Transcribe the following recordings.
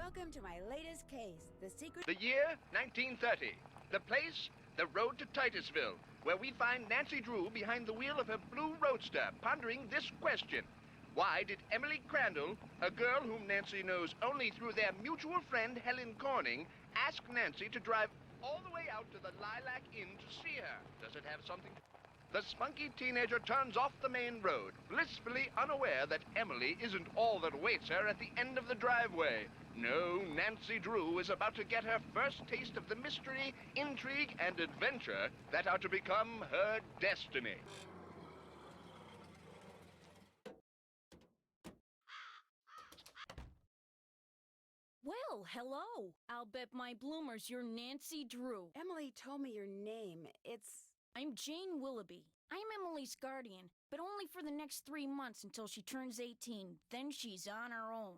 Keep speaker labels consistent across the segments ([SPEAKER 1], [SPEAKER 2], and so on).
[SPEAKER 1] Welcome to my latest case, The Secret...
[SPEAKER 2] The year, 1930. The place, the road to Titusville, where we find Nancy Drew behind the wheel of her blue roadster, pondering this question. Why did Emily Crandall, a girl whom Nancy knows only through their mutual friend Helen Corning, ask Nancy to drive all the way out to the Lilac Inn to see her? Does it have something? The spunky teenager turns off the main road, blissfully unaware that Emily isn't all that awaits her at the end of the driveway. No, Nancy Drew is about to get her first taste of the mystery, intrigue, and adventure that are to become her destiny.
[SPEAKER 3] Well, hello. I'll bet my bloomers you're Nancy Drew.
[SPEAKER 1] Emily told me your name.
[SPEAKER 3] I'm Jane Willoughby. I'm Emily's guardian, but only for the next 3 months until she turns 18. Then she's on her own.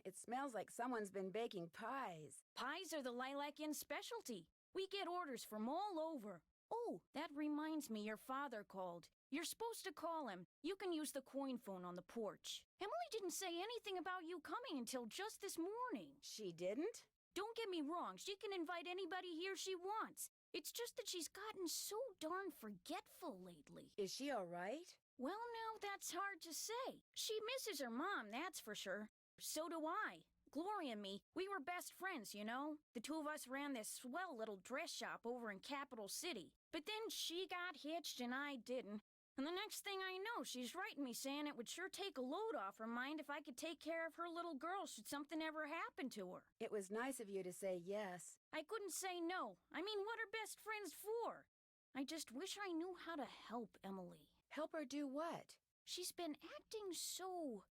[SPEAKER 1] It smells like someone's been baking pies.
[SPEAKER 3] Pies are the Lilac Inn specialty. We get orders from all over. Oh, that reminds me, your father called. You're supposed to call him. You can use the coin phone on the porch. Emily didn't say anything about you coming until just this morning.
[SPEAKER 1] She didn't?
[SPEAKER 3] Don't get me wrong, she can invite anybody here she wants. It's just that she's gotten so darn forgetful lately.
[SPEAKER 1] Is she all right?
[SPEAKER 3] Well, now, that's hard to say. She misses her mom, that's for sure. So do I. Gloria and me, we were best friends, you know? The two of us ran this swell little dress shop over in Capital City. But then she got hitched and I didn't. And the next thing I know, she's writing me saying it would sure take a load off her mind if I could take care of her little girl should something ever happen to her.
[SPEAKER 1] It was nice of you to say yes.
[SPEAKER 3] I couldn't say no. I mean, what are best friends for? I just wish I knew how to help Emily.
[SPEAKER 1] Help her do what?
[SPEAKER 3] She's been acting so...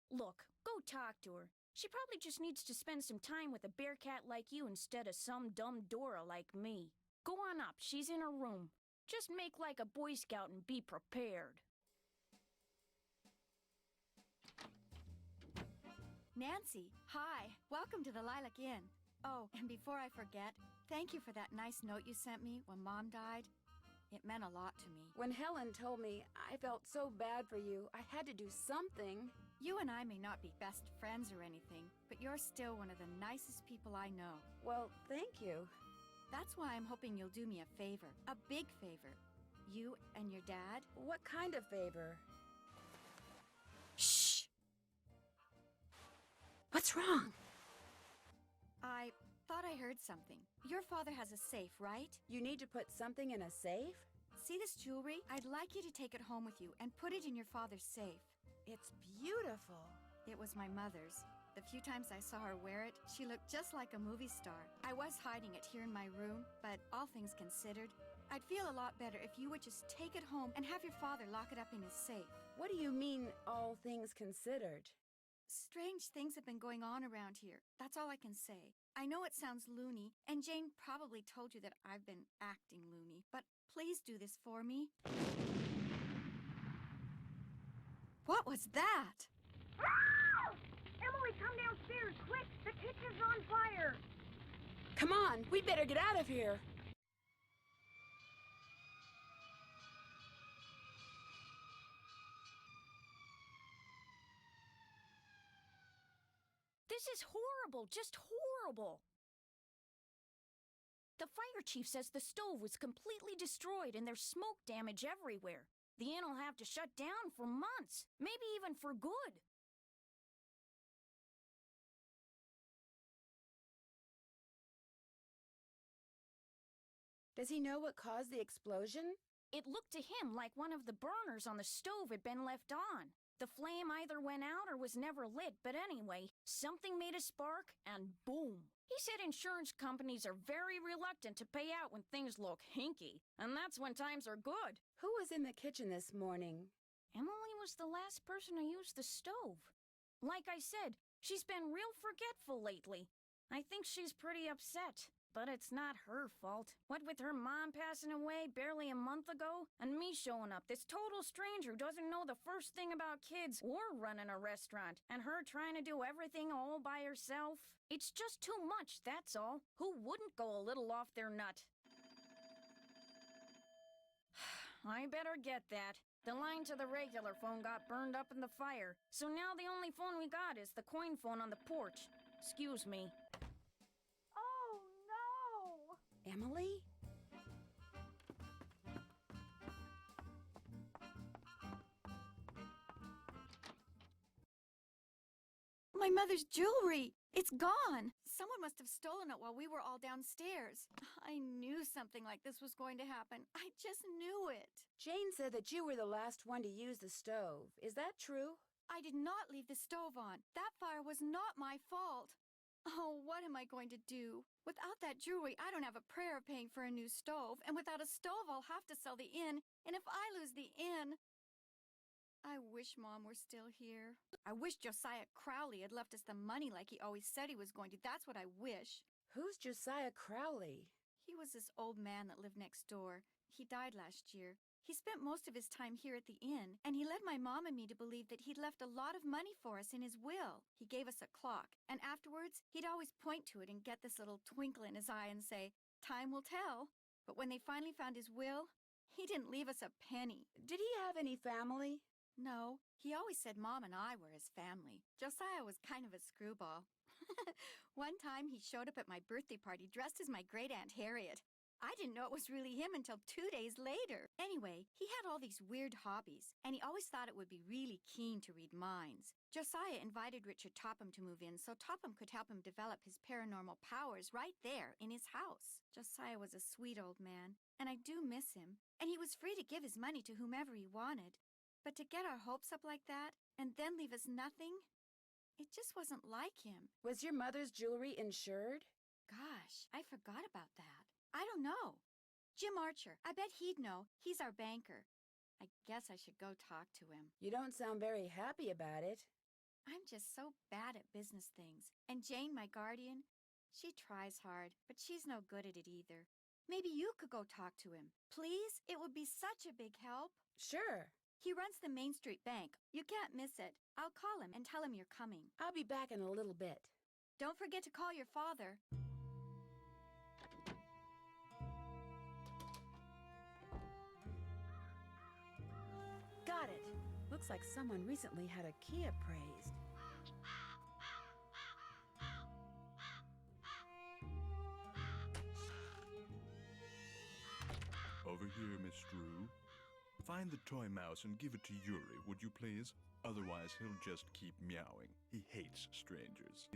[SPEAKER 3] Look, go talk to her. She probably just needs to spend some time with a bear cat like you instead of some dumb Dora like me. Go on up, she's in her room. Just make like a Boy Scout and be prepared.
[SPEAKER 4] Nancy, hi. Welcome to the Lilac Inn. Oh, and before I forget, thank you for that nice note you sent me when Mom died. It meant a lot to me.
[SPEAKER 1] When Helen told me I felt so bad for you, I had to do something.
[SPEAKER 4] You and I may not be best friends or anything, but you're still one of the nicest people I know.
[SPEAKER 1] Well, thank you.
[SPEAKER 4] That's why I'm hoping you'll do me a favor. A big favor. You and your dad.
[SPEAKER 1] What kind of favor?
[SPEAKER 3] Shh!
[SPEAKER 1] What's wrong?
[SPEAKER 4] I thought I heard something. Your father has a safe, right?
[SPEAKER 1] You need to put something in a safe?
[SPEAKER 4] See this jewelry? I'd like you to take it home with you and put it in your father's safe.
[SPEAKER 1] It's beautiful.
[SPEAKER 4] It was my mother's. The few times I saw her wear it, she looked just like a movie star. I was hiding it here in my room, but all things considered, I'd feel a lot better if you would just take it home and have your father lock it up in his safe.
[SPEAKER 1] What do you mean, all things considered?
[SPEAKER 4] Strange things have been going on around here. That's all I can say. I know it sounds loony, and Jane probably told you that I've been acting loony, but please do this for me. What was that?
[SPEAKER 5] Emily, come downstairs, quick! The kitchen's on fire!
[SPEAKER 1] Come on, we better get out of here.
[SPEAKER 3] This is horrible, just horrible. The fire chief says the stove was completely destroyed and there's smoke damage everywhere. The inn will have to shut down for months, maybe even for good.
[SPEAKER 1] Does he know what caused the explosion?
[SPEAKER 3] It looked to him like one of the burners on the stove had been left on. The flame either went out or was never lit, but anyway, something made a spark, and boom. He said insurance companies are very reluctant to pay out when things look hinky, and that's when times are good.
[SPEAKER 1] Who was in the kitchen this morning?
[SPEAKER 3] Emily was the last person to use the stove. Like I said, she's been real forgetful lately. I think she's pretty upset. But it's not her fault. What with her mom passing away barely a month ago, and me showing up, this total stranger who doesn't know the first thing about kids or running a restaurant, and her trying to do everything all by herself. It's just too much, that's all. Who wouldn't go a little off their nut? I better get that. The line to the regular phone got burned up in the fire, so now the only phone we got is the coin phone on the porch. Excuse me.
[SPEAKER 5] Oh, no!
[SPEAKER 1] Emily?
[SPEAKER 4] My mother's jewelry! It's gone! Someone must have stolen it while we were all downstairs. I knew something like this was going to happen. I just knew it.
[SPEAKER 1] Jane said that you were the last one to use the stove. Is that true?
[SPEAKER 4] I did not leave the stove on. That fire was not my fault. Oh, what am I going to do? Without that jewelry, I don't have a prayer of paying for a new stove, and without a stove, I'll have to sell the inn, and if I lose the inn... I wish Mom were still here. I wish Josiah Crowley had left us the money like he always said he was going to. That's what I wish.
[SPEAKER 1] Who's Josiah Crowley?
[SPEAKER 4] He was this old man that lived next door. He died last year. He spent most of his time here at the inn, and he led my mom and me to believe that he'd left a lot of money for us in his will. He gave us a clock, and afterwards, he'd always point to it and get this little twinkle in his eye and say, "Time will tell." But when they finally found his will, he didn't leave us a penny.
[SPEAKER 1] Did he have any family?
[SPEAKER 4] No, he always said Mom and I were his family. Josiah was kind of a screwball. One time he showed up at my birthday party dressed as my great-aunt Harriet. I didn't know it was really him until 2 days later. Anyway, he had all these weird hobbies, and he always thought it would be really keen to read minds. Josiah invited Richard Topham to move in so Topham could help him develop his paranormal powers right there in his house. Josiah was a sweet old man, and I do miss him, and he was free to give his money to whomever he wanted. But to get our hopes up like that, and then leave us nothing, it just wasn't like him.
[SPEAKER 1] Was your mother's jewelry insured?
[SPEAKER 4] Gosh, I forgot about that. I don't know. Jim Archer, I bet he'd know. He's our banker. I guess I should go talk to him.
[SPEAKER 1] You don't sound very happy about it.
[SPEAKER 4] I'm just so bad at business things. And Jane, my guardian, she tries hard, but she's no good at it either. Maybe you could go talk to him. Please? It would be such a big help.
[SPEAKER 1] Sure.
[SPEAKER 4] He runs the Main Street Bank. You can't miss it. I'll call him and tell him you're coming.
[SPEAKER 1] I'll be back in a little bit.
[SPEAKER 4] Don't forget to call your father.
[SPEAKER 1] Got it. Looks like someone recently had a key appraised.
[SPEAKER 6] Over here, Miss Drew. Find the toy mouse and give it to Yuri, would you please? Otherwise, he'll just keep meowing. He hates strangers.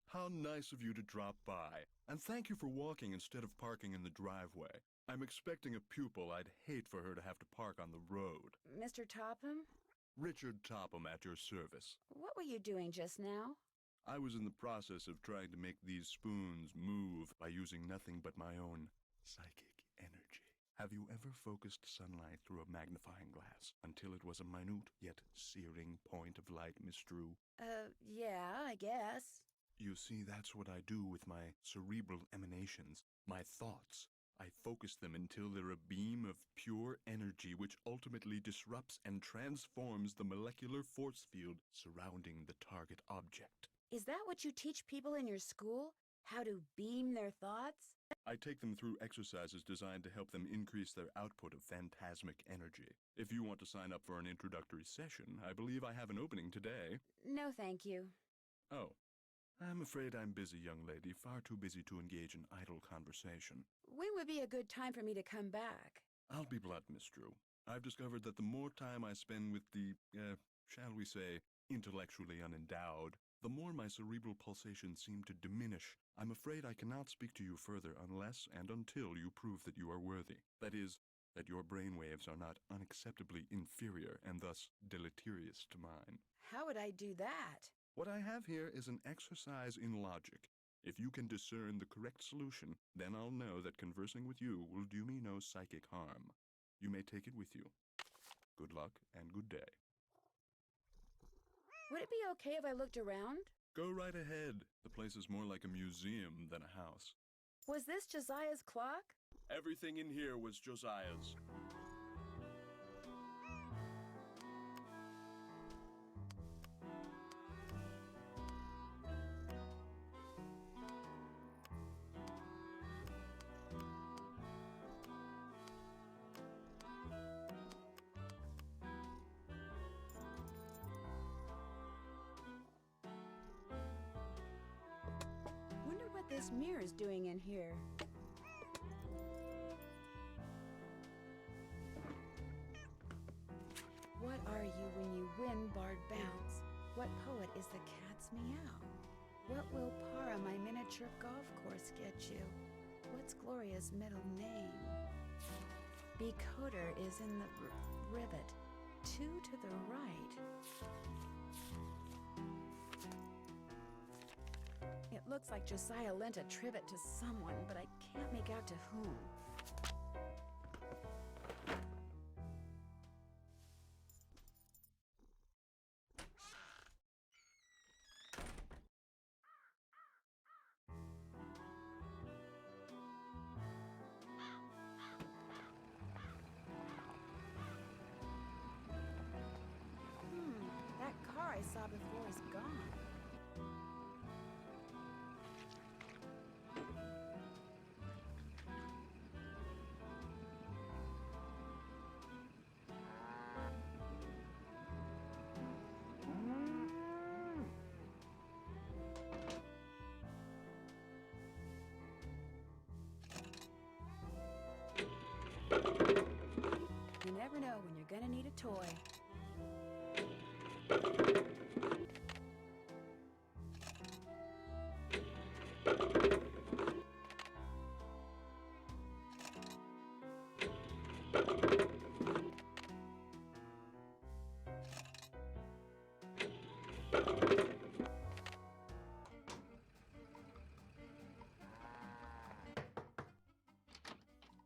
[SPEAKER 6] How nice of you to drop by. And thank you for walking instead of parking in the driveway. I'm expecting a pupil. I'd hate for her to have to park on the road.
[SPEAKER 1] Mr. Topham?
[SPEAKER 6] Richard Topham at your service.
[SPEAKER 1] What were you doing just now?
[SPEAKER 6] I was in the process of trying to make these spoons move by using nothing but my own psychic energy. Have you ever focused sunlight through a magnifying glass until it was a minute yet searing point of light, Miss Drew?
[SPEAKER 1] Yeah, I guess.
[SPEAKER 6] You see, that's what I do with my cerebral emanations, my thoughts. I focus them until they're a beam of pure energy which ultimately disrupts and transforms the molecular force field surrounding the target object.
[SPEAKER 1] Is that what you teach people in your school? How to beam their thoughts?
[SPEAKER 6] I take them through exercises designed to help them increase their output of phantasmic energy. If you want to sign up for an introductory session, I believe I have an opening today.
[SPEAKER 1] No, thank you.
[SPEAKER 6] Oh. I'm afraid I'm busy, young lady, far too busy to engage in idle conversation.
[SPEAKER 1] When would be a good time for me to come back?
[SPEAKER 6] I'll be blunt, Miss Drew. I've discovered that the more time I spend with the, shall we say, intellectually unendowed, the more my cerebral pulsations seem to diminish. I'm afraid I cannot speak to you further unless and until you prove that you are worthy. That is, that your brainwaves are not unacceptably inferior and thus deleterious to mine.
[SPEAKER 1] How would I do that?
[SPEAKER 6] What I have here is an exercise in logic. If you can discern the correct solution, then I'll know that conversing with you will do me no psychic harm. You may take it with you. Good luck and good day.
[SPEAKER 1] Would it be okay if I looked around?
[SPEAKER 6] Go right ahead. The place is more like a museum than a house.
[SPEAKER 1] Was this Josiah's clock?
[SPEAKER 6] Everything in here was Josiah's.
[SPEAKER 1] this mirror's doing in here? What are you when you win Barred Bounce? What poet is the cat's meow? What will Para, my miniature golf course, get you? What's Gloria's middle name? Becoder is in the rivet. 2 to the right. It looks like Josiah lent a trivet to someone, but I can't make out to whom. That car I saw before is gone. You never know when you're gonna need a toy.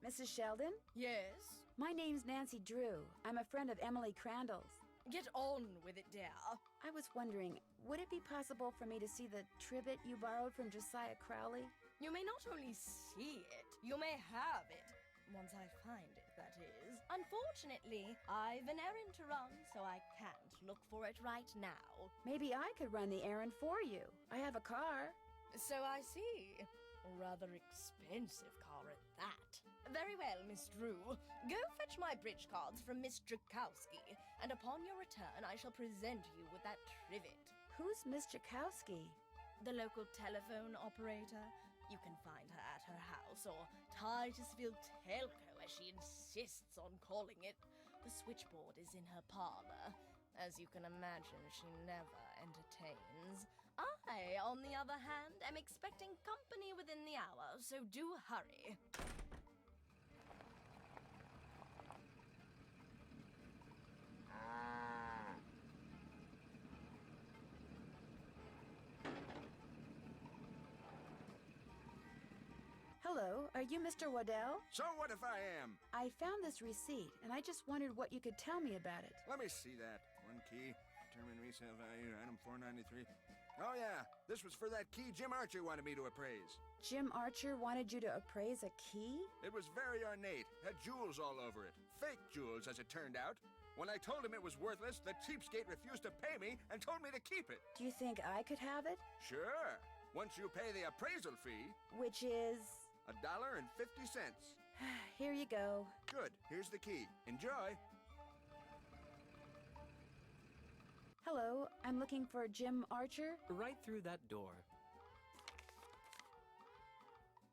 [SPEAKER 1] Mrs. Sheldon?
[SPEAKER 7] Yes?
[SPEAKER 1] My name's Nancy Drew. I'm a friend of Emily Crandall's.
[SPEAKER 7] Get on with it, dear.
[SPEAKER 1] I was wondering, would it be possible for me to see the trivet you borrowed from Josiah Crowley?
[SPEAKER 7] You may not only see it, you may have it. Once I find it, that is. Unfortunately, I've an errand to run, so I can't look for it right now.
[SPEAKER 1] Maybe I could run the errand for you. I have a car.
[SPEAKER 7] So I see. A rather expensive car at that. Very well, Miss Drew. Go fetch my bridge cards from Miss Drakowski, and upon your return I shall present you with that trivet.
[SPEAKER 1] Who's Miss Jakowski?
[SPEAKER 7] The local telephone operator. You can find her at her house, or Titusville Telco, as she insists on calling it. The switchboard is in her parlor. As you can imagine, she never entertains. I, on the other hand, am expecting company within the hour, so do hurry.
[SPEAKER 1] Hello, are you Mr. Waddell?
[SPEAKER 8] So what if I am?
[SPEAKER 1] I found this receipt, and I just wondered what you could tell me about it.
[SPEAKER 8] Let me see that. One key, determined resale value, item 493. Oh yeah, this was for that key Jim Archer wanted me to appraise.
[SPEAKER 1] Jim Archer wanted you to appraise a key?
[SPEAKER 8] It was very ornate, had jewels all over it. Fake jewels, as it turned out. When I told him it was worthless, the cheapskate refused to pay me and told me to keep it.
[SPEAKER 1] Do you think I could have it?
[SPEAKER 8] Sure, once you pay the appraisal fee.
[SPEAKER 1] Which is...
[SPEAKER 8] $1.50.
[SPEAKER 1] Here you go.
[SPEAKER 8] Good, here's the key. Enjoy.
[SPEAKER 1] Hello, I'm looking for Jim Archer.
[SPEAKER 9] Right through that door.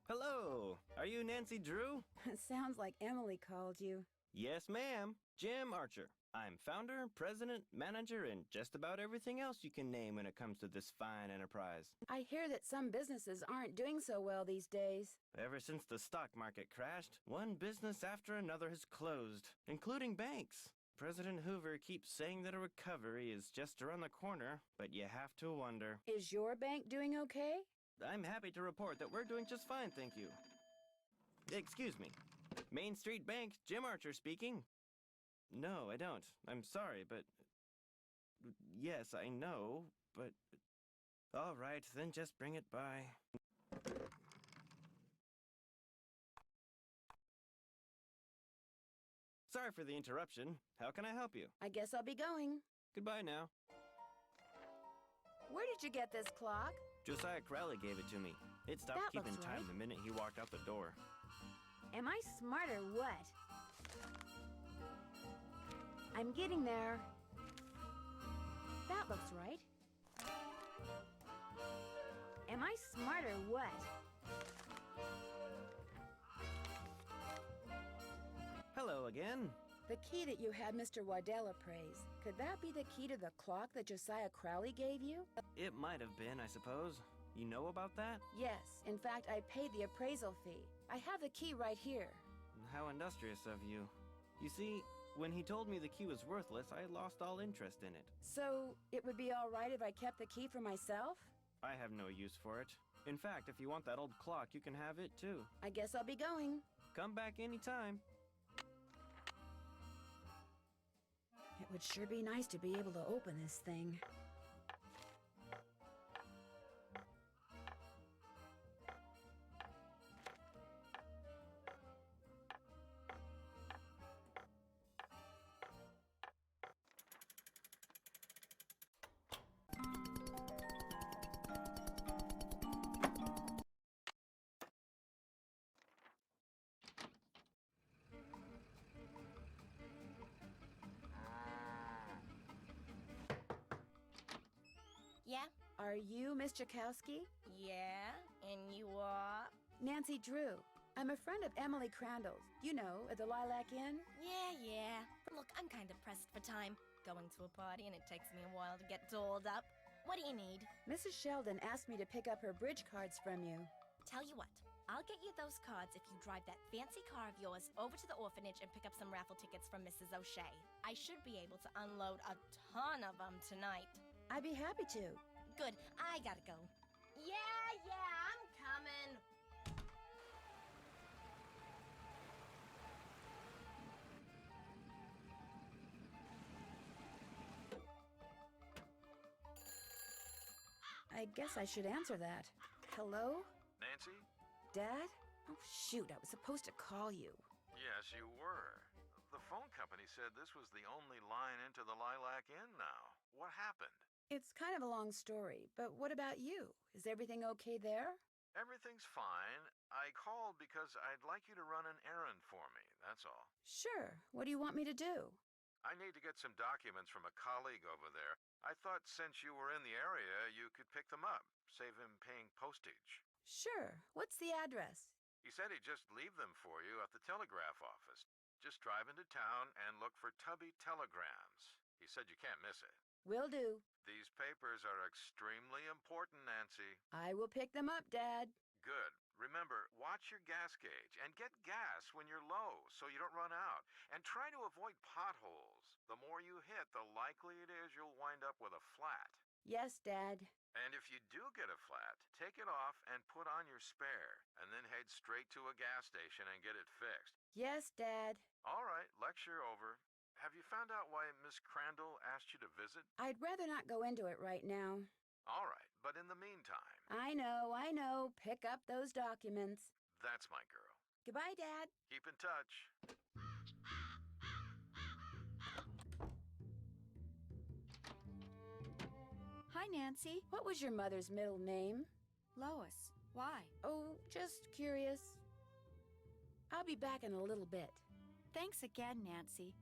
[SPEAKER 9] Hello, are you Nancy Drew?
[SPEAKER 1] Sounds like Emily called you.
[SPEAKER 9] Yes, ma'am. Jim Archer. I'm founder, president, manager, and just about everything else you can name when it comes to this fine enterprise.
[SPEAKER 1] I hear that some businesses aren't doing so well these days.
[SPEAKER 9] Ever since the stock market crashed, one business after another has closed, including banks. President Hoover keeps saying that a recovery is just around the corner, but you have to wonder.
[SPEAKER 1] Is your bank doing okay?
[SPEAKER 9] I'm happy to report that we're doing just fine, thank you. Excuse me. Main Street Bank, Jim Archer speaking. No, I don't. I'm sorry, but... Yes, I know, but... All right, then just bring it by. Sorry for the interruption. How can I help you?
[SPEAKER 1] I guess I'll be going.
[SPEAKER 9] Goodbye now.
[SPEAKER 1] Where did you get this clock?
[SPEAKER 9] Josiah Crowley gave it to me. It stopped
[SPEAKER 1] That
[SPEAKER 9] keeping
[SPEAKER 1] looks
[SPEAKER 9] time
[SPEAKER 1] right.
[SPEAKER 9] the minute he walked out the door.
[SPEAKER 1] Am I smart or what? I'm getting there. That looks right. Am I smart or what?
[SPEAKER 9] Hello again.
[SPEAKER 1] The key that you had Mr. Waddell appraise, could that be the key to the clock that Josiah Crowley gave you?
[SPEAKER 9] It might have been, I suppose. You know about that?
[SPEAKER 1] Yes. In fact, I paid the appraisal fee. I have the key right here.
[SPEAKER 9] How industrious of you. You see, when he told me the key was worthless, I lost all interest in it.
[SPEAKER 1] So, it would be all right if I kept the key for myself?
[SPEAKER 9] I have no use for it. In fact, if you want that old clock, you can have it too.
[SPEAKER 1] I guess I'll be going.
[SPEAKER 9] Come back anytime.
[SPEAKER 1] It would sure be nice to be able to open this thing.
[SPEAKER 7] Yeah?
[SPEAKER 1] Are you Miss Jakowski?
[SPEAKER 7] Yeah? And you are?
[SPEAKER 1] Nancy Drew. I'm a friend of Emily Crandall's. You know, at the Lilac Inn.
[SPEAKER 7] Yeah. Look, I'm kind of pressed for time. Going to a party and it takes me a while to get dolled up. What do you need?
[SPEAKER 1] Mrs. Sheldon asked me to pick up her bridge cards from you.
[SPEAKER 7] Tell you what, I'll get you those cards if you drive that fancy car of yours over to the orphanage and pick up some raffle tickets from Mrs. O'Shea. I should be able to unload a ton of them tonight.
[SPEAKER 1] I'd be happy to.
[SPEAKER 7] Good, I gotta go. Yeah, I'm coming.
[SPEAKER 1] I guess I should answer that. Hello?
[SPEAKER 10] Nancy?
[SPEAKER 1] Dad? Oh, shoot, I was supposed to call you.
[SPEAKER 10] Yes, you were. The phone company said this was the only line into the Lilac Inn now. What happened?
[SPEAKER 1] It's kind of a long story, but what about you? Is everything okay there?
[SPEAKER 10] Everything's fine. I called because I'd like you to run an errand for me, that's all.
[SPEAKER 1] Sure. What do you want me to do?
[SPEAKER 10] I need to get some documents from a colleague over there. I thought since you were in the area, you could pick them up, save him paying postage.
[SPEAKER 1] Sure. What's the address?
[SPEAKER 10] He said he'd just leave them for you at the telegraph office. Just drive into town and look for Tubby Telegrams. He said you can't miss it.
[SPEAKER 1] Will do.
[SPEAKER 10] These papers are extremely important, Nancy.
[SPEAKER 1] I will pick them up, Dad.
[SPEAKER 10] Good. Remember, watch your gas gauge and get gas when you're low so you don't run out. And try to avoid potholes. The more you hit, the likely it is you'll wind up with a flat.
[SPEAKER 1] Yes, Dad.
[SPEAKER 10] And if you do get a flat, take it off and put on your spare, and then head straight to a gas station and get it fixed.
[SPEAKER 1] Yes, Dad.
[SPEAKER 10] All right, lecture over. Have you found out why Miss Crandall asked you to visit?
[SPEAKER 1] I'd rather not go into it right now.
[SPEAKER 10] All right, but in the meantime...
[SPEAKER 1] I know. Pick up those documents.
[SPEAKER 10] That's my girl.
[SPEAKER 1] Goodbye, Dad.
[SPEAKER 10] Keep in touch.
[SPEAKER 4] Hi, Nancy.
[SPEAKER 1] What was your mother's middle name?
[SPEAKER 4] Lois. Why?
[SPEAKER 1] Oh, just curious. I'll be back in a little bit.
[SPEAKER 4] Thanks again, Nancy.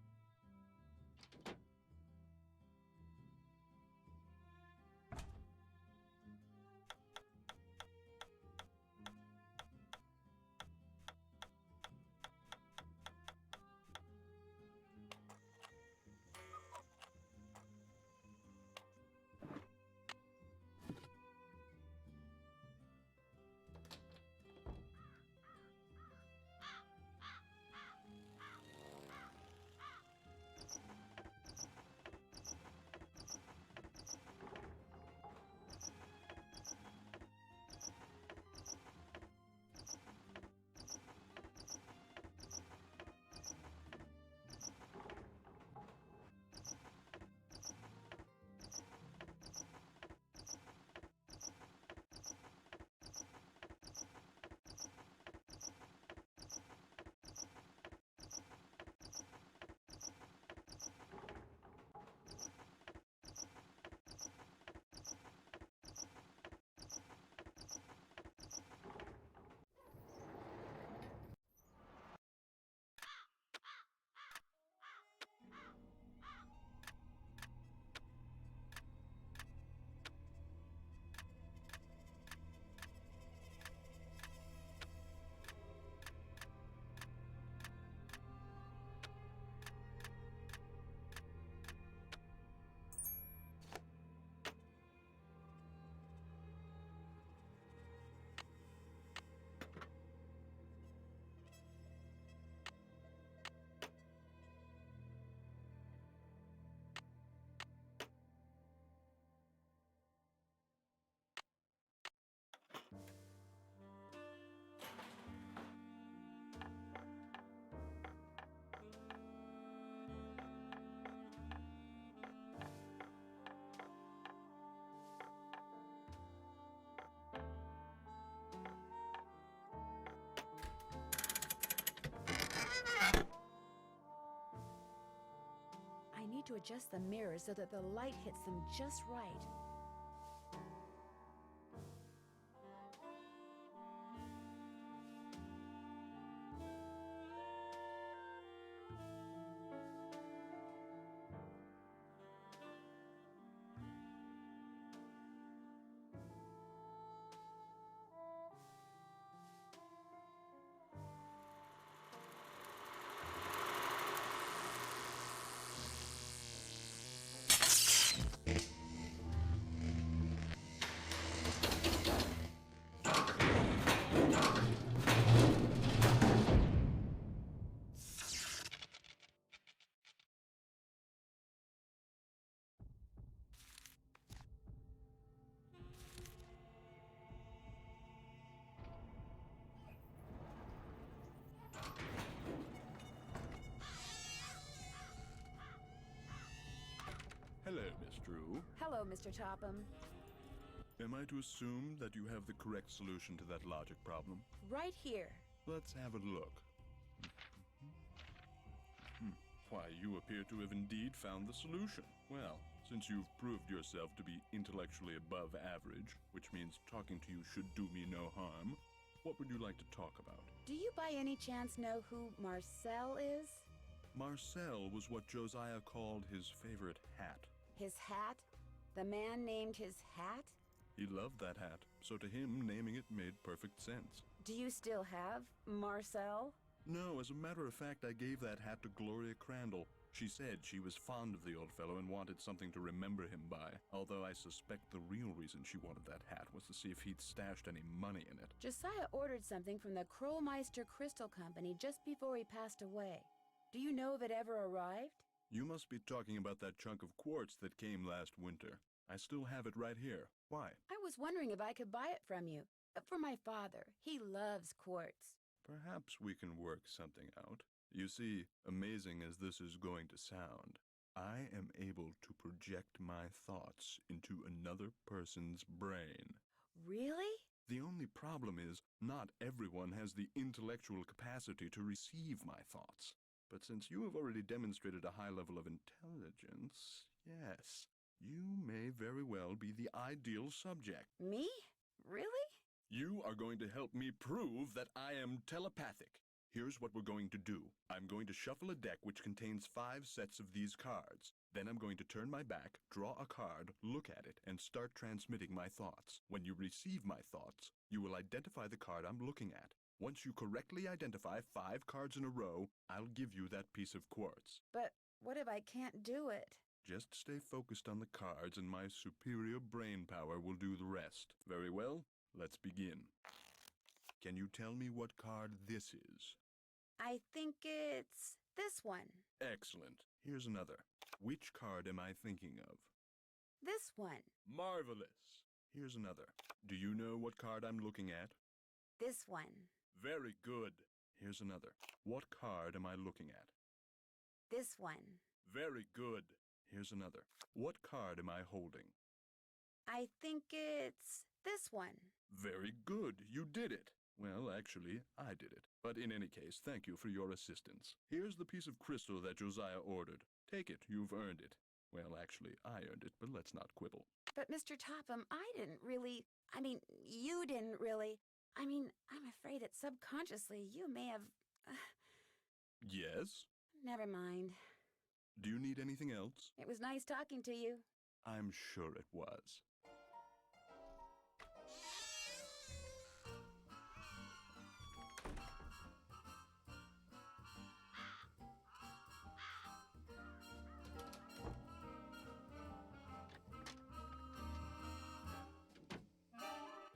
[SPEAKER 1] to adjust the mirrors so that the light hits them just right.
[SPEAKER 6] Hello, Miss Drew.
[SPEAKER 1] Hello, Mr. Topham.
[SPEAKER 6] Am I to assume that you have the correct solution to that logic problem?
[SPEAKER 1] Right here.
[SPEAKER 6] Let's have a look. Why, you appear to have indeed found the solution. Well, since you've proved yourself to be intellectually above average, which means talking to you should do me no harm, what would you like to talk about?
[SPEAKER 1] Do you by any chance know who Marcel is?
[SPEAKER 6] Marcel was what Josiah called his favorite hat.
[SPEAKER 1] His hat? The man named his hat?
[SPEAKER 6] He loved that hat, so to him, naming it made perfect sense.
[SPEAKER 1] Do you still have Marcel?
[SPEAKER 6] No, as a matter of fact, I gave that hat to Gloria Crandall. She said she was fond of the old fellow and wanted something to remember him by, although I suspect the real reason she wanted that hat was to see if he'd stashed any money in it.
[SPEAKER 1] Josiah ordered something from the Krollmeister Crystal Company just before he passed away. Do you know if it ever arrived?
[SPEAKER 6] You must be talking about that chunk of quartz that came last winter. I still have it right here. Why?
[SPEAKER 1] I was wondering if I could buy it from you. For my father. He loves quartz.
[SPEAKER 6] Perhaps we can work something out. You see, amazing as this is going to sound, I am able to project my thoughts into another person's brain.
[SPEAKER 1] Really?
[SPEAKER 6] The only problem is, not everyone has the intellectual capacity to receive my thoughts. But since you have already demonstrated a high level of intelligence, yes, you may very well be the ideal subject.
[SPEAKER 1] Me? Really?
[SPEAKER 6] You are going to help me prove that I am telepathic. Here's what we're going to do. I'm going to shuffle a deck which contains 5 sets of these cards. Then I'm going to turn my back, draw a card, look at it, and start transmitting my thoughts. When you receive my thoughts, you will identify the card I'm looking at. Once you correctly identify 5 cards in a row, I'll give you that piece of quartz.
[SPEAKER 1] But what if I can't do it?
[SPEAKER 6] Just stay focused on the cards and my superior brain power will do the rest. Very well, let's begin. Can you tell me what card this is?
[SPEAKER 1] I think it's this one.
[SPEAKER 6] Excellent. Here's another. Which card am I thinking of?
[SPEAKER 1] This one.
[SPEAKER 6] Marvelous. Here's another. Do you know what card I'm looking at?
[SPEAKER 1] This one.
[SPEAKER 6] Very good. Here's another. What card am I looking at?
[SPEAKER 1] This one.
[SPEAKER 6] Very good. Here's another. What card am I holding?
[SPEAKER 1] I think it's this one.
[SPEAKER 6] Very good. You did it. Well, actually, I did it. But in any case, thank you for your assistance. Here's the piece of crystal that Josiah ordered. Take it. You've earned it. Well, actually, I earned it, but let's not quibble.
[SPEAKER 1] But Mr. Topham, you didn't really. I'm afraid that subconsciously you may have...
[SPEAKER 6] Yes?
[SPEAKER 1] Never mind.
[SPEAKER 6] Do you need anything else?
[SPEAKER 1] It was nice talking to you.
[SPEAKER 6] I'm sure it was.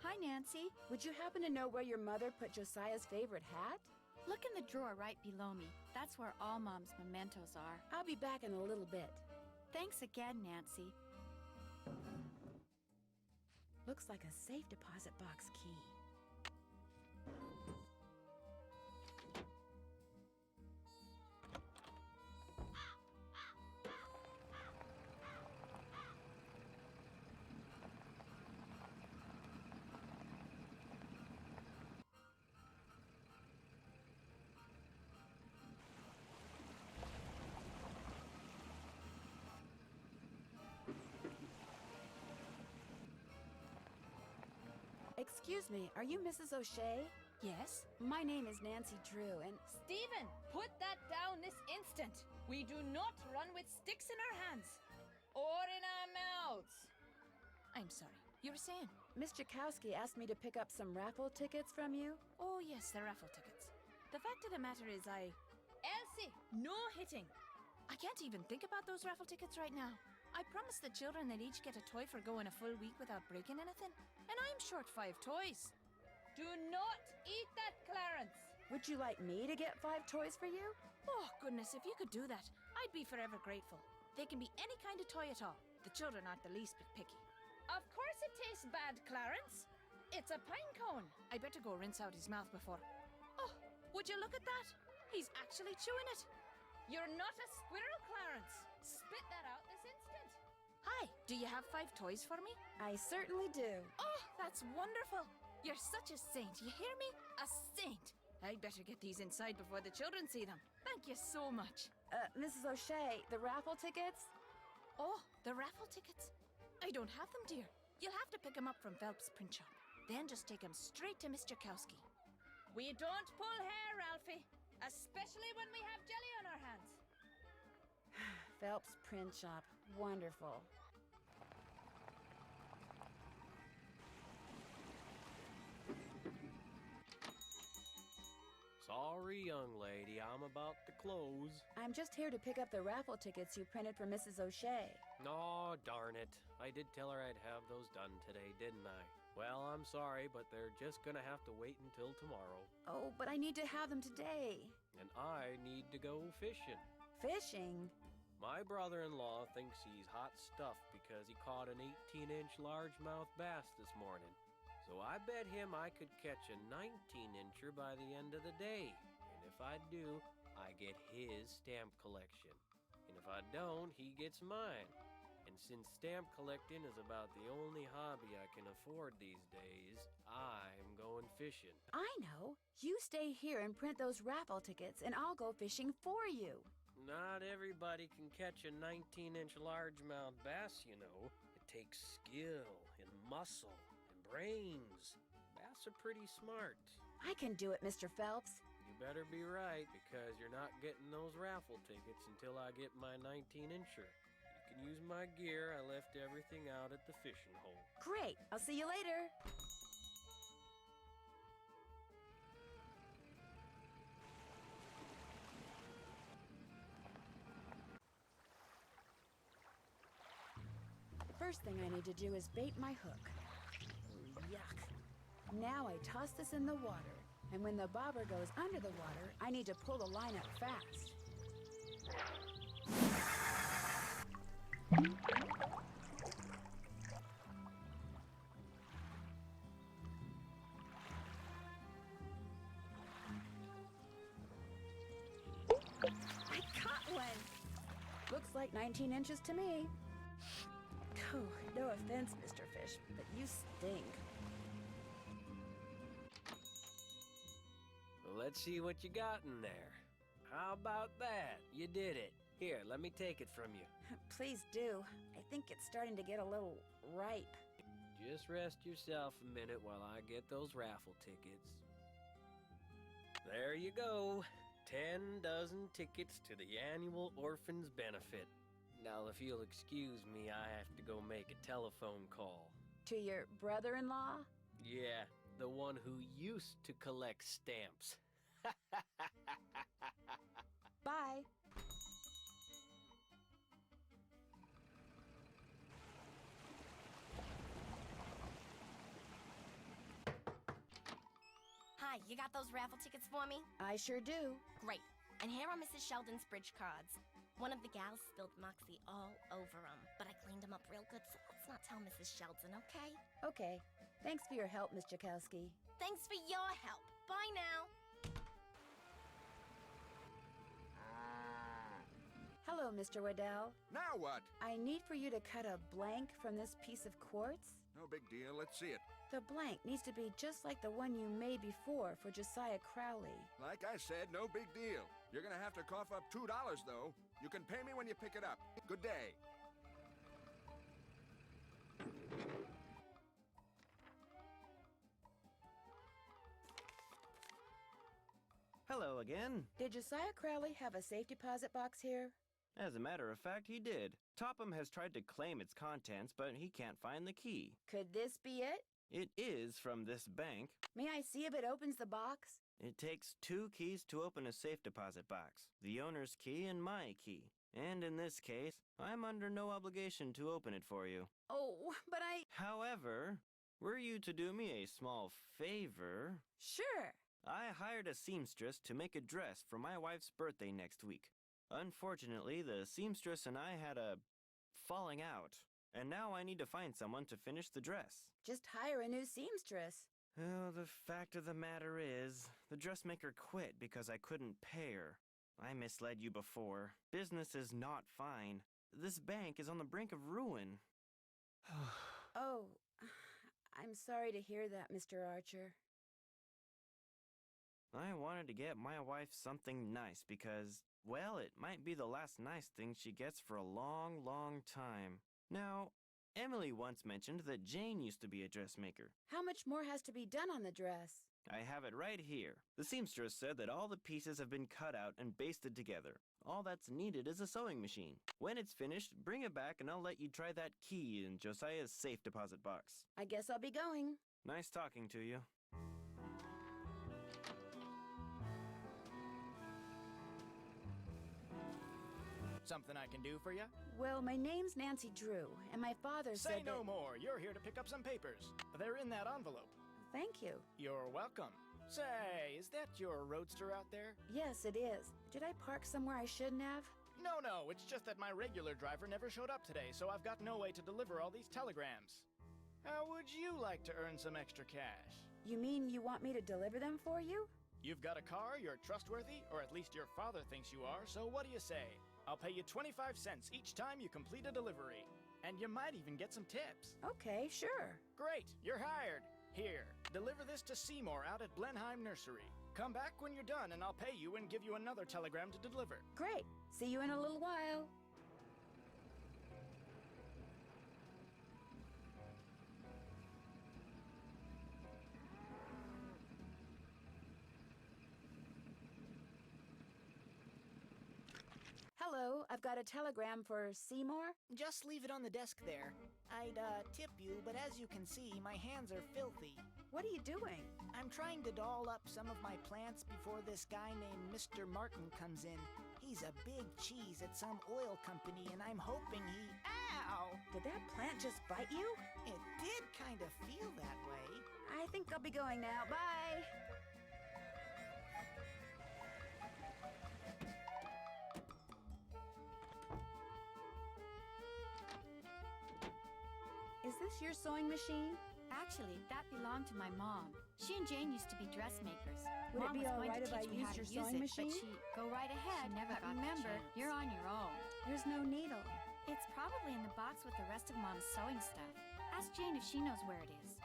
[SPEAKER 4] Hi, Nancy.
[SPEAKER 1] Would you happen to know where your mother put Josiah's favorite hat?
[SPEAKER 4] Look in the drawer right below me. That's where all Mom's mementos are.
[SPEAKER 1] I'll be back in a little bit.
[SPEAKER 4] Thanks again, Nancy.
[SPEAKER 1] Looks like a safe deposit box key. Excuse me, are you Mrs. O'Shea?
[SPEAKER 3] Yes?
[SPEAKER 1] My name is Nancy Drew, and
[SPEAKER 3] Stephen, put that down this instant. We do not run with sticks in our hands. Or in our mouths. I'm sorry. You were saying?
[SPEAKER 1] Miss Jakowski asked me to pick up some raffle tickets from you.
[SPEAKER 3] Oh, yes, the raffle tickets. The fact of the matter is Elsie, no hitting. I can't even think about those raffle tickets right now. I promised the children they'd each get a toy for going a full week without breaking anything. And I'm short 5 toys. Do not eat that, Clarence.
[SPEAKER 1] Would you like me to get 5 toys for you?
[SPEAKER 3] Oh, goodness, if you could do that, I'd be forever grateful. They can be any kind of toy at all. The children aren't the least bit picky. Of course it tastes bad, Clarence. It's a pine cone. I better go rinse out his mouth before... Oh, would you look at that? He's actually chewing it. You're not a squirrel, Clarence. Spit that out this instant. Hi, do you have 5 toys for me?
[SPEAKER 1] I certainly do.
[SPEAKER 3] Oh, that's wonderful. You're such a saint, you hear me? A saint. I'd better get these inside before the children see them. Thank you so much.
[SPEAKER 1] Mrs. O'Shea, the raffle tickets?
[SPEAKER 3] Oh, the raffle tickets? I don't have them, dear. You'll have to pick them up from Phelps Print Shop. Then just take them straight to Miss Jakowski. We don't pull hair, Ralphie. Especially when we have jelly on our hands.
[SPEAKER 1] Phelps Print Shop. Wonderful.
[SPEAKER 11] Sorry, young lady, I'm about to close.
[SPEAKER 1] I'm just here to pick up the raffle tickets you printed for Mrs. O'Shea.
[SPEAKER 11] Oh, darn it. I did tell her I'd have those done today, didn't I? Well, I'm sorry, but they're just gonna have to wait until tomorrow.
[SPEAKER 1] Oh, but I need to have them today.
[SPEAKER 11] And I need to go fishing.
[SPEAKER 1] Fishing?
[SPEAKER 11] My brother-in-law thinks he's hot stuff because he caught an 18-inch largemouth bass this morning. So I bet him I could catch a 19-incher by the end of the day. And if I do, I get his stamp collection. And if I don't, he gets mine. And since stamp collecting is about the only hobby I can afford these days, I'm going fishing.
[SPEAKER 1] I know. You stay here and print those raffle tickets, and I'll go fishing for you.
[SPEAKER 11] Not everybody can catch a 19-inch largemouth bass, you know. It takes skill and muscle. Brains. Bass are pretty smart.
[SPEAKER 1] I can do it, Mr. Phelps.
[SPEAKER 11] You better be right, because you're not getting those raffle tickets until I get my 19-incher. You can use my gear. I left everything out at the fishing hole.
[SPEAKER 1] Great. I'll see you later. First thing I need to do is bait my hook. Yuck. Now I toss this in the water, and when the bobber goes under the water, I need to pull the line up fast. I caught one! Looks like 19 inches to me. Oh, no offense, Mr. Fish, but you stink.
[SPEAKER 11] Let's see what you got in there. How about that? You did it. Here, let me take it from you.
[SPEAKER 1] Please do. I think it's starting to get a little ripe.
[SPEAKER 11] Just rest yourself a minute while I get those raffle tickets. There you go. 10 dozen tickets to the annual Orphans Benefit. Now, if you'll excuse me, I have to go make a telephone call.
[SPEAKER 1] To your brother-in-law?
[SPEAKER 11] Yeah, the one who used to collect stamps.
[SPEAKER 1] Bye.
[SPEAKER 12] Hi, you got those raffle tickets for me?
[SPEAKER 1] I sure do.
[SPEAKER 12] Great. And here are Mrs. Sheldon's bridge cards. One of the gals spilled Moxie all over them, but I cleaned them up real good, so let's not tell Mrs. Sheldon, okay?
[SPEAKER 1] Okay. Thanks for your help, Miss Jakowski.
[SPEAKER 12] Thanks for your help. Bye now.
[SPEAKER 1] Hello, Mr. Waddell.
[SPEAKER 8] Now what?
[SPEAKER 1] I need for you to cut a blank from this piece of quartz.
[SPEAKER 8] No big deal. Let's see it.
[SPEAKER 1] The blank needs to be just like the one you made before for Josiah Crowley.
[SPEAKER 8] Like I said, no big deal. You're gonna have to cough up $2, though. You can pay me when you pick it up. Good day.
[SPEAKER 9] Hello again.
[SPEAKER 1] Did Josiah Crowley have a safe deposit box here?
[SPEAKER 9] As a matter of fact, he did. Topham has tried to claim its contents, but he can't find the key.
[SPEAKER 1] Could this be it?
[SPEAKER 9] It is from this bank.
[SPEAKER 1] May I see if it opens the box?
[SPEAKER 9] It takes 2 keys to open a safe deposit box. The owner's key and my key. And in this case, I'm under no obligation to open it for you.
[SPEAKER 1] Oh, but
[SPEAKER 9] However, were you to do me a small favor...
[SPEAKER 1] Sure.
[SPEAKER 9] I hired a seamstress to make a dress for my wife's birthday next week. Unfortunately, the seamstress and I had a falling out, and now I need to find someone to finish the dress.
[SPEAKER 1] Just hire a new seamstress.
[SPEAKER 9] Oh, the fact of the matter is, the dressmaker quit because I couldn't pay her. I misled you before. Business is not fine. This bank is on the brink of ruin.
[SPEAKER 1] Oh, I'm sorry to hear that, Mr. Archer.
[SPEAKER 9] I wanted to get my wife something nice because, well, it might be the last nice thing she gets for a long, long time. Now, Emily once mentioned that Jane used to be a dressmaker.
[SPEAKER 1] How much more has to be done on the dress?
[SPEAKER 9] I have it right here. The seamstress said that all the pieces have been cut out and basted together. All that's needed is a sewing machine. When it's finished, bring it back and I'll let you try that key in Josiah's safe deposit box.
[SPEAKER 1] I guess I'll be going.
[SPEAKER 9] Nice talking to you.
[SPEAKER 13] Something I can do for you?
[SPEAKER 1] Well, my name's Nancy Drew, and my father said
[SPEAKER 13] Say no more. You're here to pick up some papers. They're in that envelope.
[SPEAKER 1] Thank you.
[SPEAKER 13] You're welcome. Say, is that your roadster out there?
[SPEAKER 1] Yes, it is. Did I park somewhere I shouldn't have?
[SPEAKER 13] No, it's just that my regular driver never showed up today, so I've got no way to deliver all these telegrams. How would you like to earn some extra cash?
[SPEAKER 1] You mean you want me to deliver them for you?
[SPEAKER 13] You've got a car, you're trustworthy, or at least your father thinks you are, so what do you say? I'll pay you 25 cents each time you complete a delivery. And you might even get some tips.
[SPEAKER 1] Okay, sure.
[SPEAKER 13] Great, you're hired. Here, deliver this to Seymour out at Blenheim Nursery. Come back when you're done and I'll pay you and give you another telegram to deliver.
[SPEAKER 1] Great. See you in a little while. Hello, I've got a telegram for Seymour.
[SPEAKER 14] Just leave it on the desk there. I'd, tip you, but as you can see, my hands are filthy.
[SPEAKER 1] What are you doing?
[SPEAKER 14] I'm trying to doll up some of my plants before this guy named Mr. Martin comes in. He's a big cheese at some oil company, and I'm hoping he... Ow!
[SPEAKER 1] Did that plant just bite you?
[SPEAKER 14] It did kind of feel that way.
[SPEAKER 1] I think I'll be going now. Bye! Is this your sewing machine?
[SPEAKER 4] Actually, that belonged to my mom. She and Jane used to be dressmakers.
[SPEAKER 1] Would
[SPEAKER 4] Mom
[SPEAKER 1] it be
[SPEAKER 4] was
[SPEAKER 1] all
[SPEAKER 4] going
[SPEAKER 1] right
[SPEAKER 4] to
[SPEAKER 1] if I
[SPEAKER 4] teach me how
[SPEAKER 1] used
[SPEAKER 4] to
[SPEAKER 1] your
[SPEAKER 4] use
[SPEAKER 1] sewing
[SPEAKER 4] it,
[SPEAKER 1] machine?
[SPEAKER 4] but go right ahead.
[SPEAKER 14] never
[SPEAKER 4] But
[SPEAKER 14] got the
[SPEAKER 4] remember,
[SPEAKER 14] chance.
[SPEAKER 4] you're on your own.
[SPEAKER 1] There's no needle.
[SPEAKER 4] It's probably in the box with the rest of Mom's sewing stuff. Ask Jane if she knows where it is.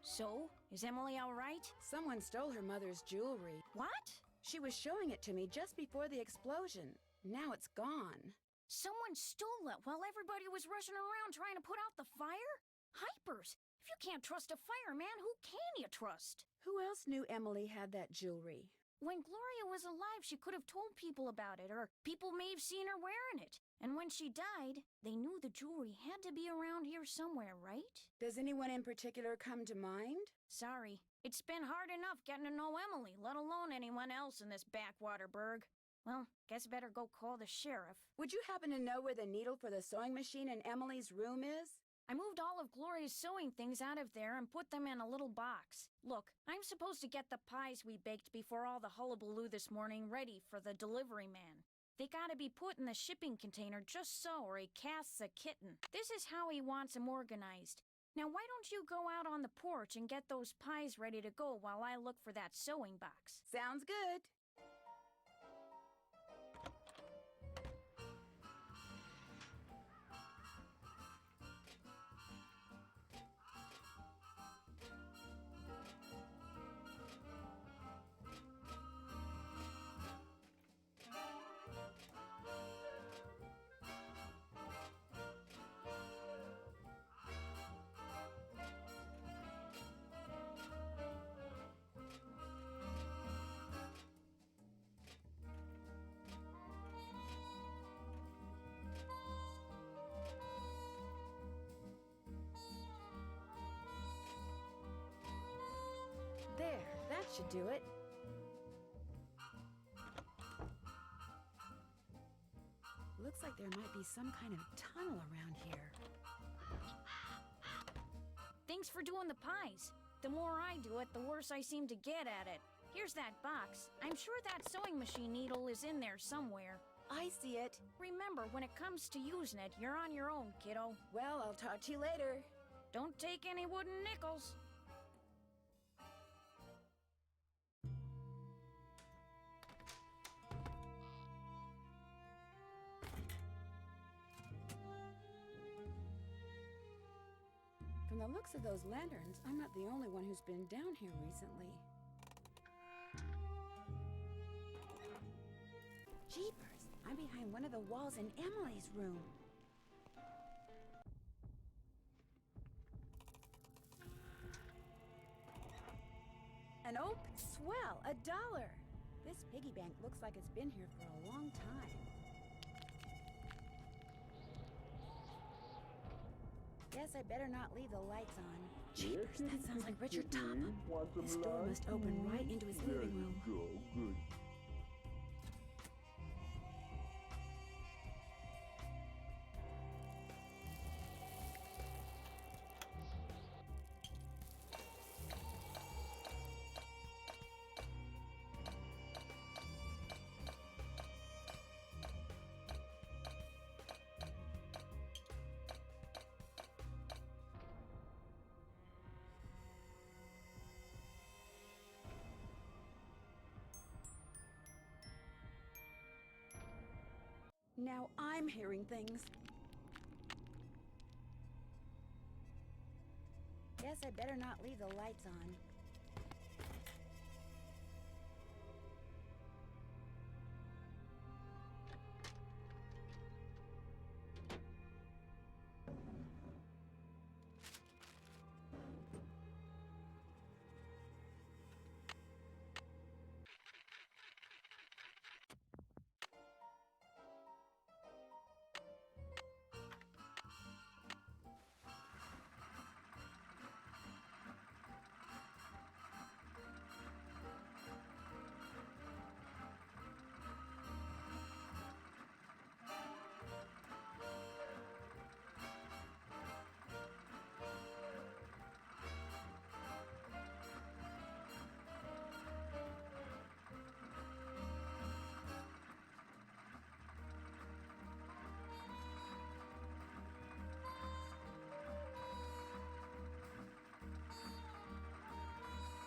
[SPEAKER 3] So, is Emily all right?
[SPEAKER 1] Someone stole her mother's jewelry.
[SPEAKER 3] What?
[SPEAKER 1] She was showing it to me just before the explosion. Now it's gone.
[SPEAKER 3] Someone stole it while everybody was rushing around trying to put out the fire? Hypers! If you can't trust a fireman, who can you trust?
[SPEAKER 1] Who else knew Emily had that jewelry?
[SPEAKER 3] When Gloria was alive, she could have told people about it, or people may have seen her wearing it. And when she died, they knew the jewelry had to be around here somewhere, right?
[SPEAKER 1] Does anyone in particular come to mind?
[SPEAKER 3] Sorry. It's been hard enough getting to know Emily, let alone anyone else in this backwater burg. Well, guess better go call the sheriff.
[SPEAKER 1] Would you happen to know where the needle for the sewing machine in Emily's room is?
[SPEAKER 3] I moved all of Gloria's sewing things out of there and put them in a little box. Look, I'm supposed to get the pies we baked before all the hullabaloo this morning ready for the delivery man. They gotta be put in the shipping container just so, or he casts a kitten. This is how he wants them organized. Now why don't you go out on the porch and get those pies ready to go while I look for that sewing box?
[SPEAKER 1] Sounds good. There, that should do it. Looks like there might be some kind of tunnel around here.
[SPEAKER 3] Thanks for doing the pies. The more I do it, the worse I seem to get at it. Here's that box. I'm sure that sewing machine needle is in there somewhere.
[SPEAKER 1] I see it.
[SPEAKER 3] Remember, when it comes to using it, you're on your own, kiddo.
[SPEAKER 1] Well, I'll talk to you later.
[SPEAKER 3] Don't take any wooden nickels.
[SPEAKER 1] From the looks of those lanterns, I'm not the only one who's been down here recently. Jeepers! I'm behind one of the walls in Emily's room. An oak? Swell! $1! This piggy bank looks like it's been here for a long time. Guess I better not leave the lights on. Jeepers, that sounds like Richard Topham. This door must open right into his living room.
[SPEAKER 15] Good.
[SPEAKER 1] Now I'm hearing things. Guess I better not leave the lights on.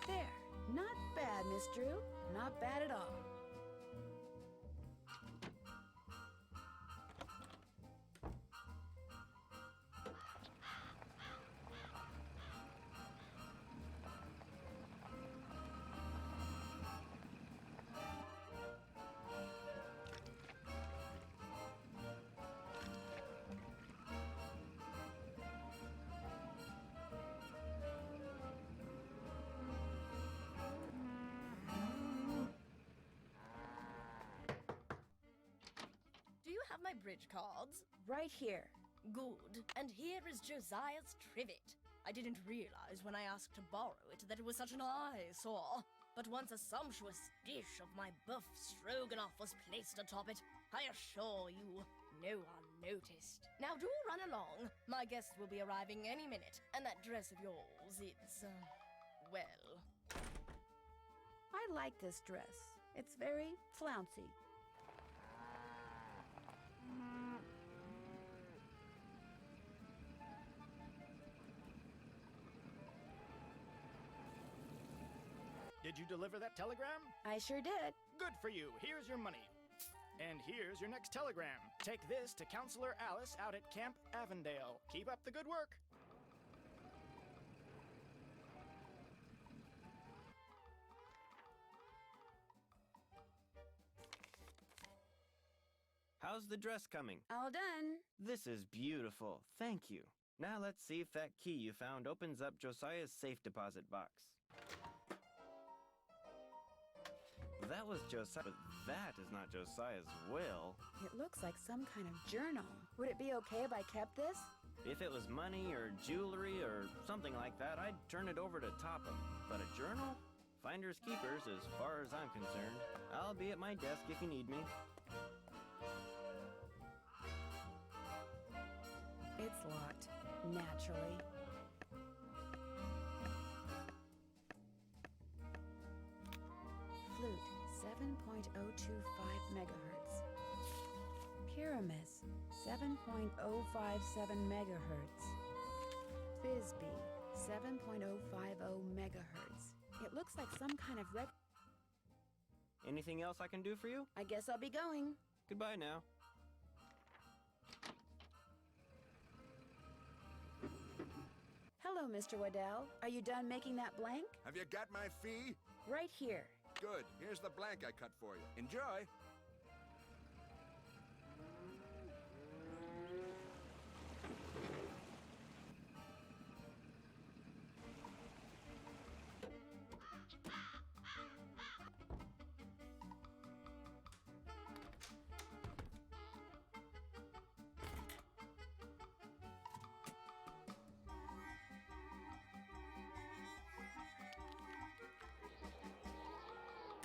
[SPEAKER 1] There. Not bad, Miss Drew. Not bad at all.
[SPEAKER 7] Do you have my bridge cards?
[SPEAKER 1] Right here.
[SPEAKER 7] Good. And here is Josiah's trivet. I didn't realize when I asked to borrow it that it was such an eyesore. But once a sumptuous dish of my buff stroganoff was placed atop it, I assure you, no one noticed. Now do run along. My guests will be arriving any minute, and that dress of yours, it's, well...
[SPEAKER 1] I like this dress. It's very flouncy.
[SPEAKER 13] Did you deliver that telegram?
[SPEAKER 1] I sure did.
[SPEAKER 13] Good for you. Here's your money. And here's your next telegram. Take this to Counselor Alice out at Camp Avondale. Keep up the good work.
[SPEAKER 9] How's the dress coming?
[SPEAKER 1] All done.
[SPEAKER 9] This is beautiful. Thank you. Now let's see if that key you found opens up Josiah's safe deposit box. That was Josiah, but that is not Josiah's will.
[SPEAKER 1] It looks like some kind of journal. Would it be okay if I kept this?
[SPEAKER 9] If it was money or jewelry or something like that, I'd turn it over to Topham. But a journal? Finders keepers, as far as I'm concerned. I'll be at my desk if you need me.
[SPEAKER 1] It's locked, naturally. Flute, 7.025 megahertz. Pyramus, 7.057 megahertz. Thisbe, 7.050 megahertz. It looks like some kind of
[SPEAKER 9] Anything else I can do for you?
[SPEAKER 1] I guess I'll be going.
[SPEAKER 9] Goodbye now.
[SPEAKER 1] Hello, Mr. Waddell. Are you done making that blank?
[SPEAKER 8] Have you got my fee?
[SPEAKER 1] Right here.
[SPEAKER 8] Good. Here's the blank I cut for you. Enjoy.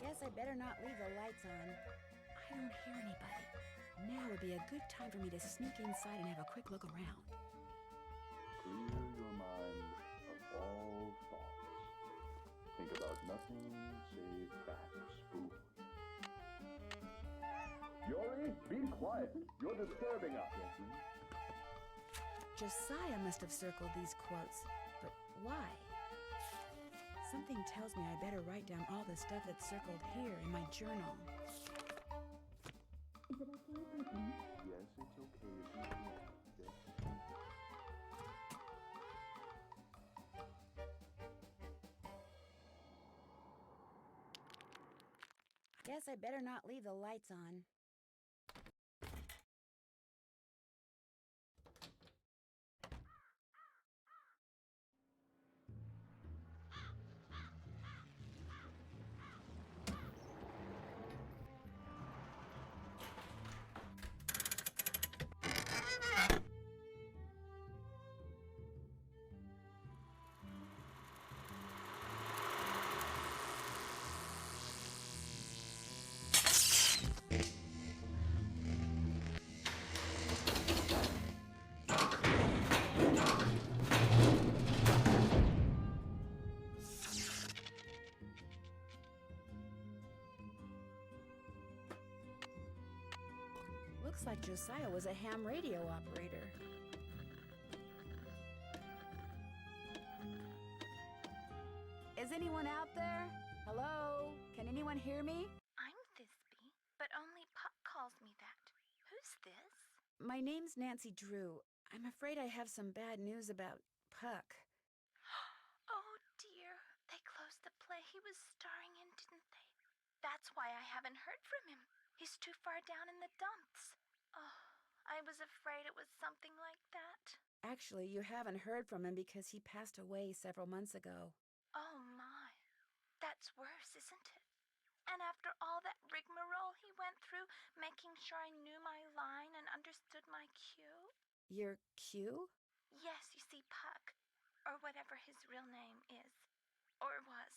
[SPEAKER 1] Guess I better not leave the lights on. I don't hear anybody. Now would be a good time for me to sneak inside and have a quick look around.
[SPEAKER 15] Clear your mind of all thoughts. Think about nothing save bats, food. Yori, be quiet. You're disturbing us.
[SPEAKER 1] Josiah must have circled these quotes, but why? Something tells me I better write down all the stuff that's circled here in my journal.
[SPEAKER 15] Is it okay if I eat? Yes, it's okay if you eat.
[SPEAKER 1] Guess I better not leave the lights on. Looks like Josiah was a ham radio operator. Is anyone out there? Hello? Can anyone hear me?
[SPEAKER 4] I'm Thisbe, but only Puck calls me that. Who's this?
[SPEAKER 1] My name's Nancy Drew. I'm afraid I have some bad news about Puck.
[SPEAKER 4] Oh dear, they closed the play he was starring in, didn't they? That's why I haven't heard from him. He's too far down in the dumps. Oh, I was afraid it was something like that.
[SPEAKER 1] Actually, you haven't heard from him because he passed away several months ago.
[SPEAKER 4] Oh my, that's worse, isn't it? And after all that rigmarole he went through, making sure I knew my line and understood my cue?
[SPEAKER 1] Your cue?
[SPEAKER 4] Yes, you see, Puck, or whatever his real name is, or was,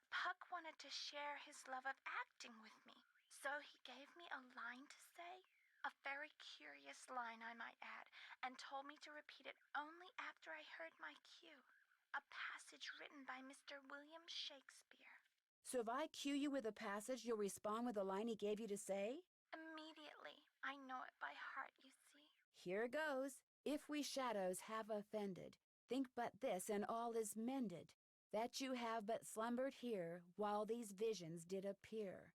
[SPEAKER 4] Puck wanted to share his love of acting with me. So he gave me a line to say, a very curious line I might add, and told me to repeat it only after I heard my cue. A passage written by Mr. William Shakespeare.
[SPEAKER 1] So if I cue you with a passage, you'll respond with the line he gave you to say?
[SPEAKER 4] Immediately. I know it by heart, you see.
[SPEAKER 1] Here goes. If we shadows have offended, think but this, and all is mended, that you have but slumbered here, while these visions did appear.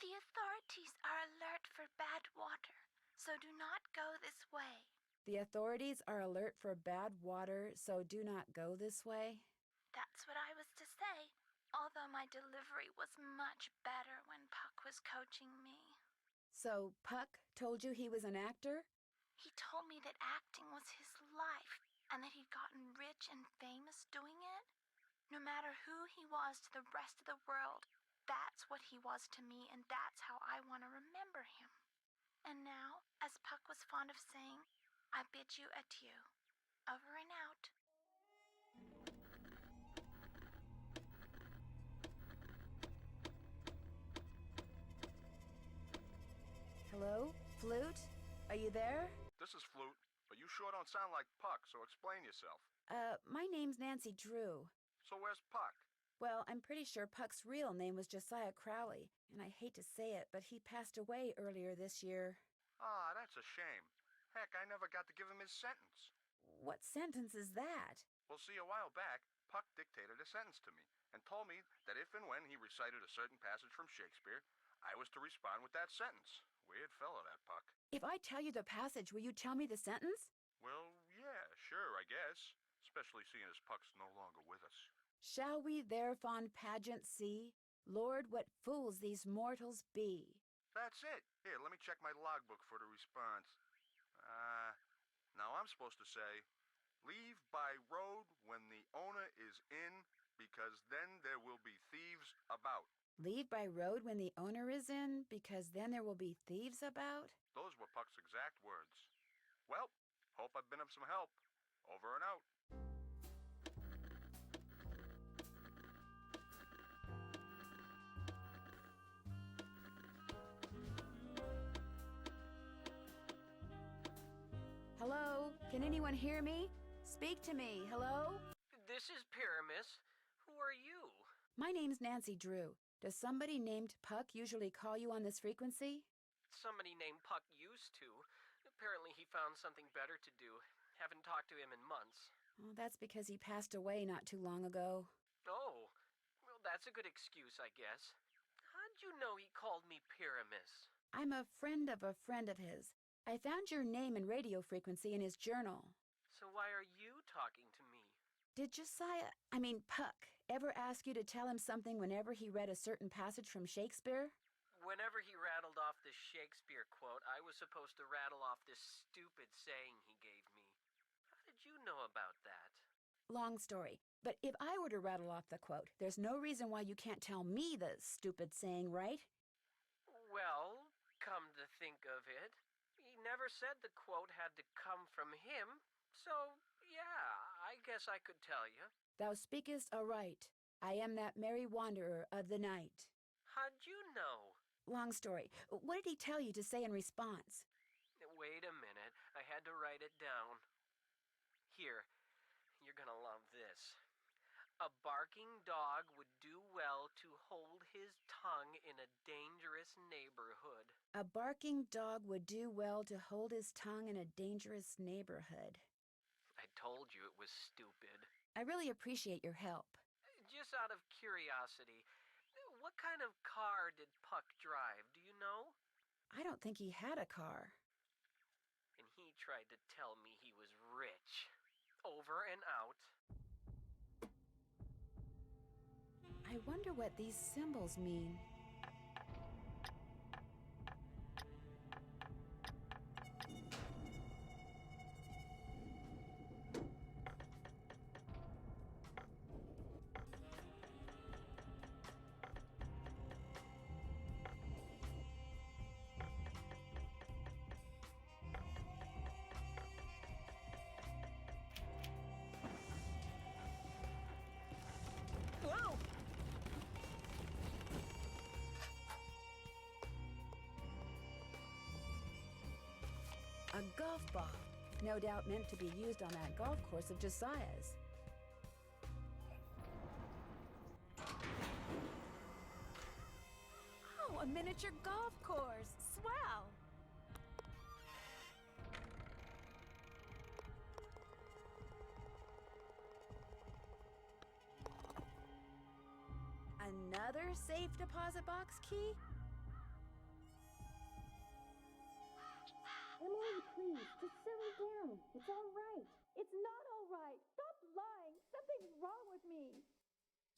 [SPEAKER 4] The authorities are alert for bad water, so do not go this way.
[SPEAKER 1] The authorities are alert for bad water, so do not go this way?
[SPEAKER 4] That's what I was to say, although my delivery was much better when Puck was coaching me.
[SPEAKER 1] So Puck told you he was an actor?
[SPEAKER 4] He told me that acting was his life, and that he'd gotten rich and famous doing it. No matter who he was to the rest of the world, that's what he was to me, and that's how I want to remember him. And now, as Puck was fond of saying, I bid you adieu. Over and out.
[SPEAKER 1] Hello? Flute? Are you there?
[SPEAKER 8] This is Flute, but you sure don't sound like Puck, so explain yourself.
[SPEAKER 1] My name's Nancy Drew.
[SPEAKER 8] So where's Puck?
[SPEAKER 1] Well, I'm pretty sure Puck's real name was Josiah Crowley, and I hate to say it, but he passed away earlier this year.
[SPEAKER 8] Ah, that's a shame. Heck, I never got to give him his sentence.
[SPEAKER 1] What sentence is that?
[SPEAKER 8] Well, see, a while back, Puck dictated a sentence to me and told me that if and when he recited a certain passage from Shakespeare, I was to respond with that sentence. Weird fellow, that Puck.
[SPEAKER 1] If I tell you the passage, will you tell me the sentence?
[SPEAKER 8] Well, yeah, sure, I guess. Especially seeing as Puck's no longer with us.
[SPEAKER 1] Shall we their fond pageant see? Lord, what fools these mortals be.
[SPEAKER 8] That's it. Here, let me check my logbook for the response. Now I'm supposed to say, leave by road when the owner is in, because then there will be thieves about.
[SPEAKER 1] Leave by road when the owner is in, because then there will be thieves about?
[SPEAKER 8] Those were Puck's exact words. Well, hope I've been of some help. Over and out.
[SPEAKER 1] Hello? Can anyone hear me? Speak to me. Hello?
[SPEAKER 11] This is Pyramus. Who are you?
[SPEAKER 1] My name's Nancy Drew. Does somebody named Puck usually call you on this frequency?
[SPEAKER 11] Somebody named Puck used to. Apparently he found something better to do. Haven't talked to him in months.
[SPEAKER 1] Oh, that's because he passed away not too long ago.
[SPEAKER 11] Oh, well, that's a good excuse, I guess. How'd you know he called me Pyramus?
[SPEAKER 1] I'm a friend of his. I found your name and radio frequency in his journal.
[SPEAKER 11] So why are you talking to me?
[SPEAKER 1] Did Puck, ever ask you to tell him something whenever he read a certain passage from Shakespeare?
[SPEAKER 11] Whenever he rattled off this Shakespeare quote, I was supposed to rattle off this stupid saying he gave me. How did you know about that?
[SPEAKER 1] Long story. But if I were to rattle off the quote, there's no reason why you can't tell me the stupid saying, right?
[SPEAKER 11] Well, come to think of it, he never said the quote had to come from him, so, yeah, I guess I could tell you.
[SPEAKER 1] Thou speakest aright. I am that merry wanderer of the night.
[SPEAKER 11] How'd you know?
[SPEAKER 1] Long story. What did he tell you to say in response?
[SPEAKER 11] Wait a minute, I had to write it down. Here, you're gonna love this. A barking dog would do well to hold his tongue in a dangerous neighborhood.
[SPEAKER 1] A barking dog would do well to hold his tongue in a dangerous neighborhood.
[SPEAKER 11] I told you it was stupid.
[SPEAKER 1] I really appreciate your help.
[SPEAKER 11] Just out of curiosity, what kind of car did Puck drive, do you know?
[SPEAKER 1] I don't think he had a car.
[SPEAKER 11] And he tried to tell me he was rich. Over and out.
[SPEAKER 1] I wonder what these symbols mean.
[SPEAKER 11] Whoa!
[SPEAKER 1] A golf ball, no doubt meant to be used on that golf course of Josiah's. Oh, a miniature golf course! Swell! Another safe deposit box key?
[SPEAKER 5] Emily, please, just settle down. It's all right. It's not all right. Stop lying. Something's wrong with me.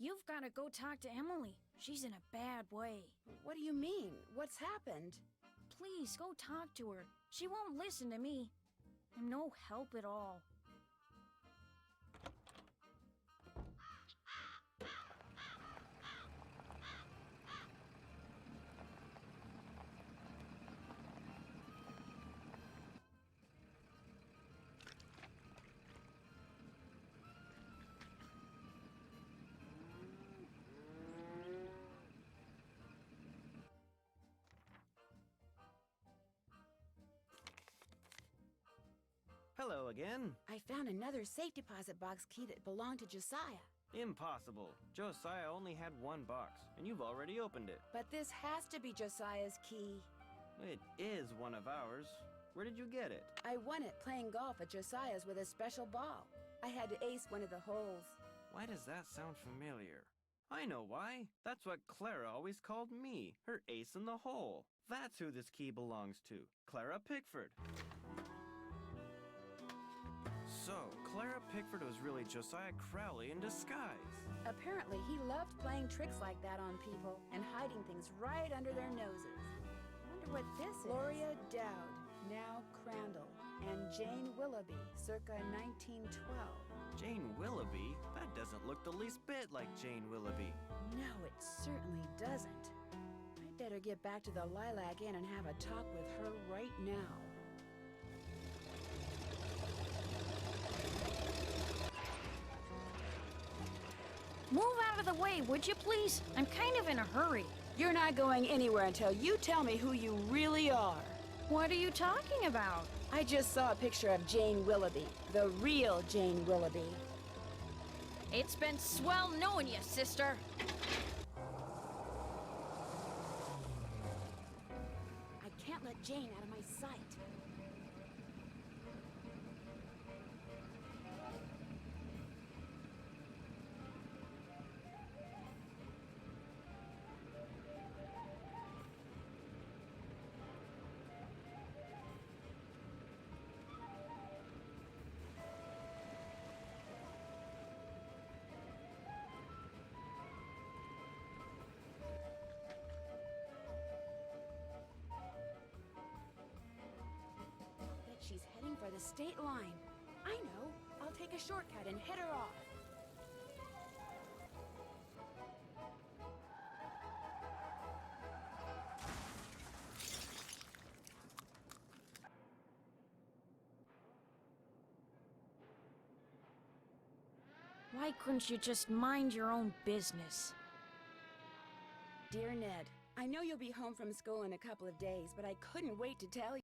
[SPEAKER 3] You've got to go talk to Emily. She's in a bad way.
[SPEAKER 1] What do you mean? What's happened?
[SPEAKER 3] Please, go talk to her. She won't listen to me. I'm no help at all.
[SPEAKER 9] Hello again.
[SPEAKER 1] I found another safe deposit box key that belonged to Josiah.
[SPEAKER 9] Impossible. Josiah only had one box, and you've already opened it.
[SPEAKER 1] But this has to be Josiah's key.
[SPEAKER 9] It is one of ours. Where did you get it?
[SPEAKER 1] I won it playing golf at Josiah's with a special ball. I had to ace one of the holes.
[SPEAKER 9] Why does that sound familiar? I know why. That's what Clara always called me, her ace in the hole. That's who this key belongs to, Clara Pickford. So, Clara Pickford was really Josiah Crowley in disguise.
[SPEAKER 1] Apparently, he loved playing tricks like that on people and hiding things right under their noses. Wonder what this is. Gloria Dowd, now Crandall, and Jane Willoughby, circa 1912.
[SPEAKER 9] Jane Willoughby? That doesn't look the least bit like Jane Willoughby.
[SPEAKER 1] No, it certainly doesn't. I'd better get back to the Lilac Inn and have a talk with her right now.
[SPEAKER 3] Move out of the way, would you please? I'm kind of in a hurry.
[SPEAKER 1] You're not going anywhere until you tell me who you really are.
[SPEAKER 3] What are you talking about?
[SPEAKER 1] I just saw a picture of Jane Willoughby, the real Jane Willoughby.
[SPEAKER 3] It's been swell knowing you, sister.
[SPEAKER 1] I can't let Jane out of my sight. She's heading for the state line. I know. I'll take a shortcut and head her off.
[SPEAKER 3] Why couldn't you just mind your own business?
[SPEAKER 1] Dear Ned, I know you'll be home from school in a couple of days, but I couldn't wait to tell you.